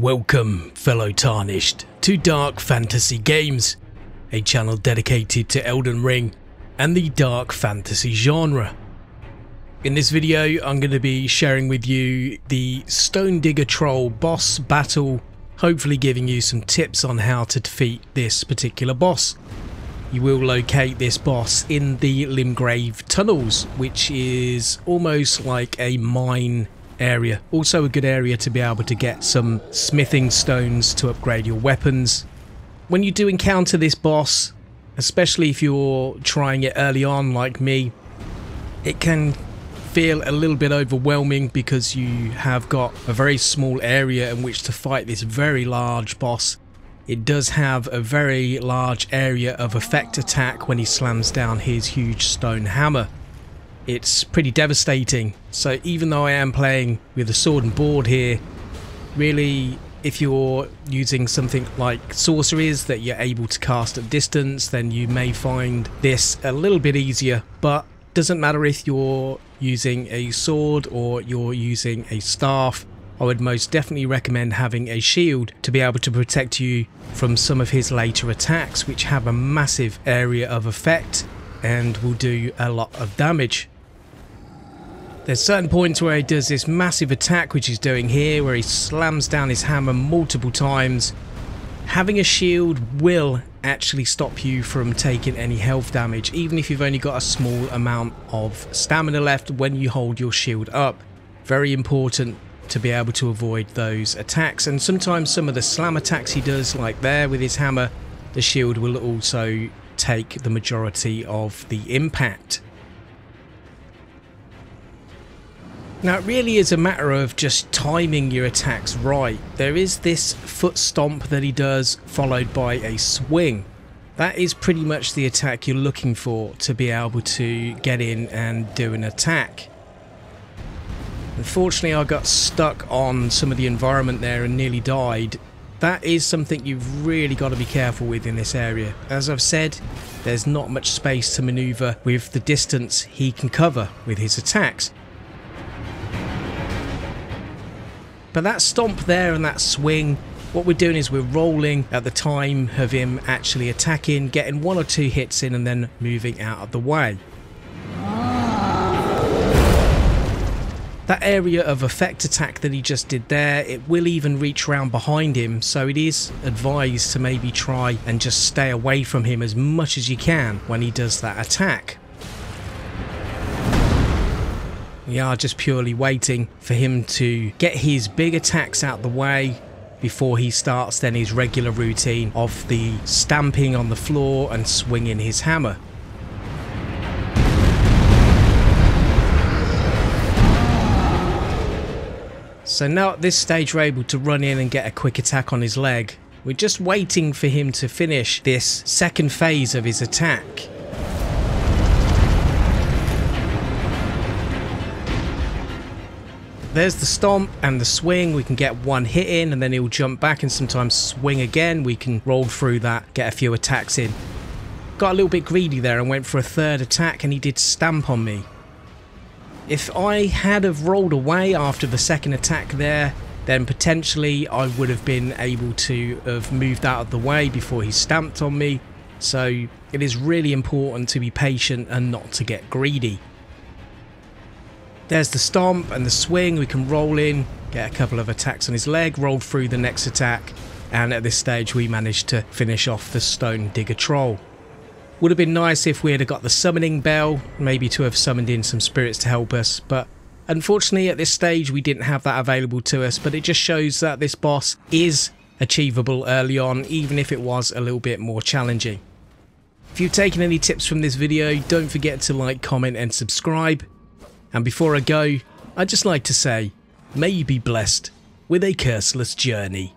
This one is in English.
Welcome, fellow Tarnished, to Dark Fantasy Games, a channel dedicated to Elden Ring and the dark fantasy genre. In this video, I'm going to be sharing with you the Stonedigger troll boss battle, hopefully giving you some tips on how to defeat this particular boss. You will locate this boss in the Limgrave tunnels, which is almost like a mine area. Also a good area to be able to get some smithing stones to upgrade your weapons. When you do encounter this boss, especially if you're trying it early on like me, it can feel a little bit overwhelming because you have got a very small area in which to fight this very large boss. It does have a very large area of effect attack when he slams down his huge stone hammer. It's pretty devastating, so even though I am playing with a sword and board here, really if you're using something like sorceries that you're able to cast at distance, then you may find this a little bit easier, but doesn't matter if you're using a sword or you're using a staff. I would most definitely recommend having a shield to be able to protect you from some of his later attacks, which have a massive area of effect and will do a lot of damage. There's certain points where he does this massive attack, which he's doing here, where he slams down his hammer multiple times. Having a shield will actually stop you from taking any health damage, even if you've only got a small amount of stamina left when you hold your shield up. Very important to be able to avoid those attacks, and sometimes some of the slam attacks he does, like there with his hammer, the shield will also take the majority of the impact. Now it really is a matter of just timing your attacks right. There is this foot stomp that he does, followed by a swing. That is pretty much the attack you're looking for to be able to get in and do an attack. Unfortunately, I got stuck on some of the environment there and nearly died. That is something you've really got to be careful with in this area. As I've said, there's not much space to maneuver with the distance he can cover with his attacks. But that stomp there and that swing, what we're doing is we're rolling at the time of him actually attacking, getting one or two hits in and then moving out of the way. That area of effect attack that he just did there, it will even reach round behind him, so it is advised to maybe try and just stay away from him as much as you can when he does that attack. We are just purely waiting for him to get his big attacks out the way before he starts then his regular routine of the stamping on the floor and swinging his hammer. So now at this stage we're able to run in and get a quick attack on his leg. We're just waiting for him to finish this second phase of his attack. There's the stomp and the swing. We can get one hit in and then he'll jump back and sometimes swing again. We can roll through that, get a few attacks in. Got a little bit greedy there and went for a third attack and he did stamp on me. If I had have rolled away after the second attack there, then potentially I would have been able to have moved out of the way before he stamped on me. So it is really important to be patient and not to get greedy. There's the stomp and the swing. We can roll in, get a couple of attacks on his leg, roll through the next attack, and at this stage we managed to finish off the Stonedigger troll. Would have been nice if we had got the summoning bell, maybe to have summoned in some spirits to help us, but unfortunately at this stage we didn't have that available to us, but it just shows that this boss is achievable early on, even if it was a little bit more challenging. If you've taken any tips from this video, don't forget to like, comment and subscribe. And before I go, I'd just like to say, may you be blessed with a curseless journey.